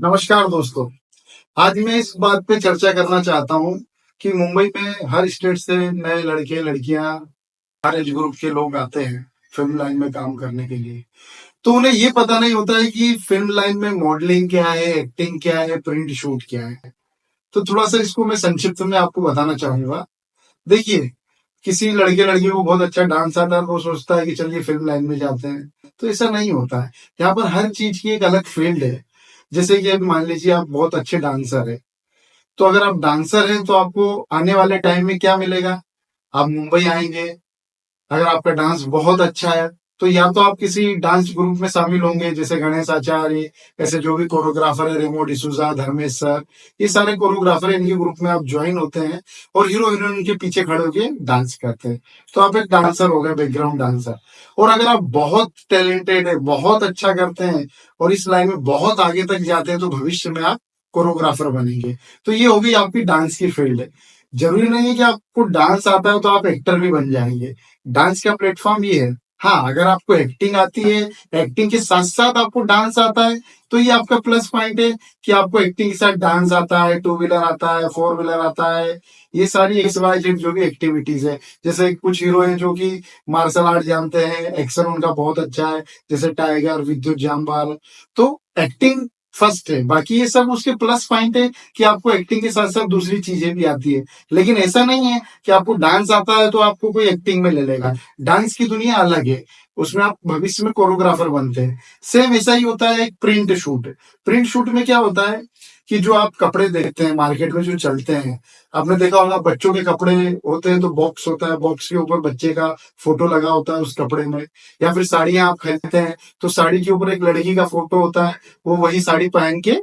नमस्कार दोस्तों। आज मैं इस बात पे चर्चा करना चाहता हूँ कि मुंबई में हर स्टेट से नए लड़के लड़कियां, हर एज ग्रुप के लोग आते हैं फिल्म लाइन में काम करने के लिए। तो उन्हें ये पता नहीं होता है कि फिल्म लाइन में मॉडलिंग क्या है, एक्टिंग क्या है, प्रिंट शूट क्या है। तो थोड़ा सा इसको मैं संक्षिप्त में आपको बताना चाहूंगा। देखिए, किसी लड़के लड़की को बहुत अच्छा डांस आता है, वो सोचता है कि चलिए फिल्म लाइन में जाते हैं। तो ऐसा नहीं होता है। यहाँ पर हर चीज की एक अलग फील्ड है। जैसे कि अब मान लीजिए आप बहुत अच्छे डांसर है, तो अगर आप डांसर हैं तो आपको आने वाले टाइम में क्या मिलेगा? आप मुंबई आएंगे, अगर आपका डांस बहुत अच्छा है तो या तो आप किसी डांस ग्रुप में शामिल होंगे, जैसे गणेश आचार्य, ऐसे जो भी कोरियोग्राफर है, रेमो डिसूजा, धर्मेश सर, ये सारे कोरियोग्राफर इनके ग्रुप में आप ज्वाइन होते हैं और हीरो हीरोइन के पीछे खड़े होके डांस करते हैं। तो आप एक डांसर हो गए, बैकग्राउंड डांसर। और अगर आप बहुत टैलेंटेड है, बहुत अच्छा करते हैं और इस लाइन में बहुत आगे तक जाते हैं तो भविष्य में आप कोरियोग्राफर बनेंगे। तो ये होगी आपकी डांस की फील्ड। जरूरी नहीं है कि आपको डांस आता है तो आप एक्टर भी बन जाएंगे। डांस का प्लेटफॉर्म ये है। हाँ, अगर आपको एक्टिंग आती है, एक्टिंग के साथ साथ आपको डांस आता है, तो ये आपका प्लस पॉइंट है कि आपको एक्टिंग के साथ डांस आता है, टू व्हीलर आता है, फोर व्हीलर आता है। ये सारी एक्स वाई जेड जो भी एक्टिविटीज है। जैसे कुछ हीरो हैं जो कि मार्शल आर्ट जानते हैं, एक्शन उनका बहुत अच्छा है, जैसे टाइगर, विद्युत जामवाल। तो एक्टिंग फर्स्ट है, बाकी ये सब उसके प्लस पॉइंट है कि आपको एक्टिंग के साथ साथ दूसरी चीजें भी आती है। लेकिन ऐसा नहीं है कि आपको डांस आता है तो आपको कोई एक्टिंग में ले लेगा। डांस की दुनिया अलग है, उसमें आप भविष्य में कोरियोग्राफर बनते हैं। सेम ऐसा ही होता है एक प्रिंट शूट। प्रिंट शूट में क्या होता है कि जो आप कपड़े देखते हैं मार्केट में जो चलते हैं, आपने देखा होगा बच्चों के कपड़े होते हैं तो बॉक्स होता है, बॉक्स के ऊपर बच्चे का फोटो लगा होता है उस कपड़े में। या फिर साड़ियां आप खरीदते हैं तो साड़ी के ऊपर एक लड़की का फोटो होता है, वो वही साड़ी पहन के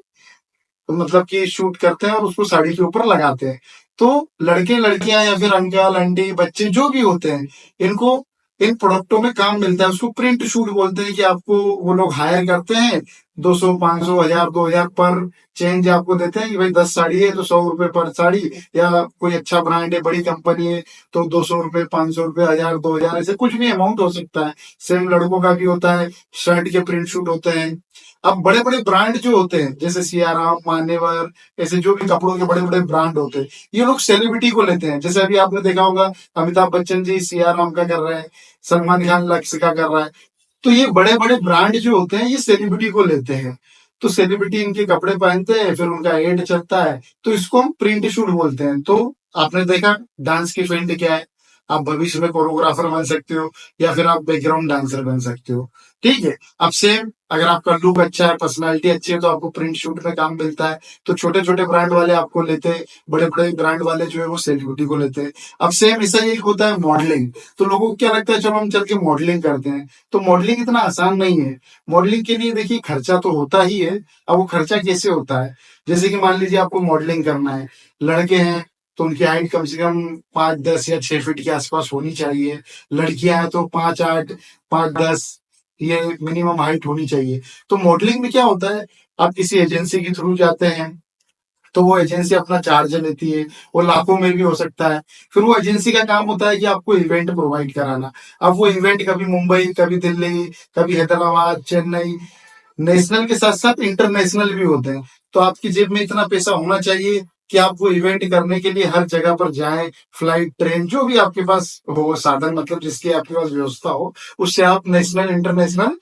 मतलब कि शूट करते हैं और उसको साड़ी के ऊपर लगाते हैं। तो लड़के लड़कियां या फिर अंकल आंटी बच्चे जो भी होते हैं, इनको इन प्रोडक्टों में काम मिलता है। उसको प्रिंट शूट बोलते हैं कि आपको वो लोग हायर करते हैं। 200, 500, 1000, 2000 पर चेंज आपको देते हैं कि भाई 10 साड़ी है तो 100 रुपए पर साड़ी। या कोई अच्छा ब्रांड है, बड़ी कंपनी है, तो 200 रुपए, 500 रुपए, 1000, 2000, ऐसे कुछ भी अमाउंट हो सकता है। सेम लड़कों का भी होता है, शर्ट के प्रिंट शूट होते हैं। अब बड़े बड़े ब्रांड जो होते हैं जैसे सियाराम, मान्यवर, ऐसे जो भी कपड़ों के बड़े बड़े ब्रांड होते हैं, ये लोग सेलिब्रिटी को लेते हैं। जैसे अभी आपने देखा होगा अमिताभ बच्चन जी सियाराम का कर रहे हैं, सलमान खान लक्ष्य का कर रहा है। तो ये बड़े बड़े ब्रांड जो होते हैं ये सेलिब्रिटी को लेते हैं। तो सेलिब्रिटी इनके कपड़े पहनते हैं, फिर उनका एड चलता है, तो इसको हम प्रिंट शूट बोलते हैं। तो आपने देखा डांस की फील्ड क्या है। आप भविष्य में कोरियोग्राफर बन सकते हो या फिर आप बैकग्राउंड डांसर बन सकते हो। ठीक है। अब सेम अगर आपका लुक अच्छा है, पर्सनालिटी अच्छी है, तो आपको प्रिंट शूट में काम मिलता है। तो छोटे छोटे ब्रांड वाले आपको लेते हैं, बड़े बड़े ब्रांड वाले जो है वो सेलिब्रिटी को लेते हैं। अब सेम ऐसा ही होता है मॉडलिंग। तो लोगों को क्या लगता है चलो हम चल के मॉडलिंग करते हैं। तो मॉडलिंग इतना आसान नहीं है। मॉडलिंग के लिए देखिए खर्चा तो होता ही है। अब वो खर्चा कैसे होता है? जैसे कि मान लीजिए आपको मॉडलिंग करना है, लड़के हैं तो उनकी हाइट कम से कम 5, 10 या 6 फीट के आसपास होनी चाहिए। लड़कियां हैं तो 5, 8, 5, 10, ये मिनिमम हाइट होनी चाहिए। तो मॉडलिंग में क्या होता है, आप किसी एजेंसी के थ्रू जाते हैं तो वो एजेंसी अपना चार्ज लेती है, वो लाखों में भी हो सकता है। फिर वो एजेंसी का काम होता है कि आपको इवेंट प्रोवाइड कराना। अब वो इवेंट कभी मुंबई, कभी दिल्ली, कभी हैदराबाद, चेन्नई, नेशनल के साथ साथ इंटरनेशनल भी होते हैं। तो आपकी जेब में इतना पैसा होना चाहिए कि आप वो इवेंट करने के लिए हर जगह पर जाएं। फ्लाइट, ट्रेन, जो भी आपके पास हो साधन, मतलब जिसकी आपके पास व्यवस्था हो, उससे आप नेशनल इंटरनेशनल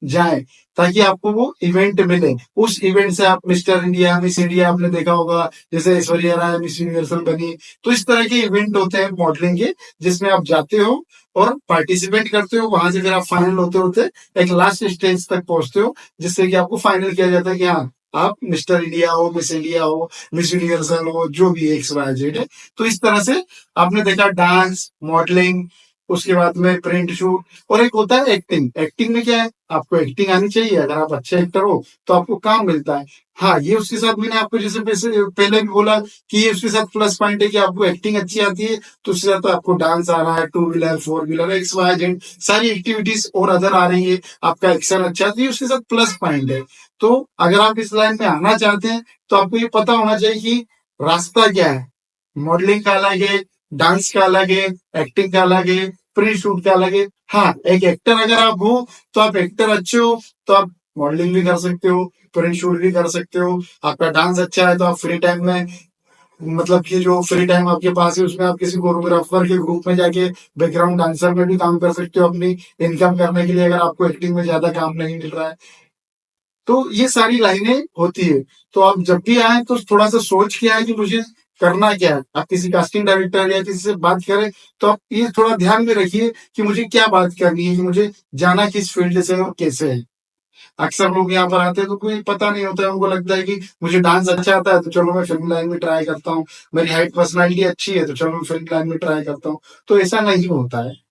जाए, ताकि आपको वो इवेंट मिले। उस इवेंट से आप मिस्टर इंडिया, मिस इंडिया आपने देखा होगा, जैसे ऐश्वर्या राय मिस यूनिवर्सल बनी। तो इस तरह के इवेंट होते हैं मॉडलिंग के, जिसमें आप जाते हो और पार्टिसिपेट करते हो। वहां से फिर आप फाइनल होते होते एक लास्ट स्टेज तक पहुंचते हो, जिससे कि आपको फाइनल किया जाता है कि हाँ, आप मिस्टर इंडिया हो, मिस इंडिया हो, मिस यूनिवर्सल हो, जो भी एक्स वाई जेड है। तो इस तरह से आपने देखा डांस, मॉडलिंग, उसके बाद में प्रिंट शूट, और एक होता है एक्टिंग। एक्टिंग में क्या है, आपको एक्टिंग आनी चाहिए। अगर आप अच्छे एक्टर हो तो आपको काम मिलता है। हाँ, ये उसके साथ मैंने आपको जैसे पहले भी बोला कि ये उसके साथ प्लस पॉइंट है कि आपको एक्टिंग अच्छी आती है, तो उसके साथ आपको डांस आ रहा है, two wheeler, four wheeler, X Y Z सारी एक्टिविटीज और अदर आ रही है, आपका एक्शन अच्छा है, तो ये उसके साथ प्लस पॉइंट है। तो अगर आप इस लाइन में आना चाहते हैं तो आपको ये पता होना चाहिए कि रास्ता क्या है। मॉडलिंग का अलग है, डांस का अलग है, एक्टिंग का अलग है, प्री शूट का अलग है। हाँ, एक एक्टर अगर आप हो तो आप एक्टर अच्छे हो तो आप मॉडलिंग भी कर सकते हो, प्रिंट शूट भी कर सकते हो। आपका डांस अच्छा है तो आप फ्री टाइम में, मतलब कि जो फ्री टाइम आपके पास है उसमें आप किसी कोरियोग्राफर के ग्रुप में जाके बैकग्राउंड डांसर में भी काम कर सकते हो अपनी इनकम करने के लिए, अगर आपको एक्टिंग में ज्यादा काम नहीं मिल रहा है। तो ये सारी लाइनें होती है। तो आप जब भी आए तो थोड़ा सा सोच के आए कि मुझे करना क्या है। आप किसी कास्टिंग डायरेक्टर या किसी से बात करें तो आप ये थोड़ा ध्यान में रखिए कि मुझे क्या बात करनी है, कि मुझे जाना किस फील्ड से है और कैसे है। अक्सर लोग यहाँ पर आते हैं तो कोई पता नहीं होता है, उनको लगता है कि मुझे डांस अच्छा आता है तो चलो मैं फिल्म लाइन में ट्राई करता हूँ, मेरी हाइट पर्सनालिटी अच्छी है तो चलो मैं फिल्म लाइन में ट्राई करता हूँ। तो ऐसा नहीं होता है।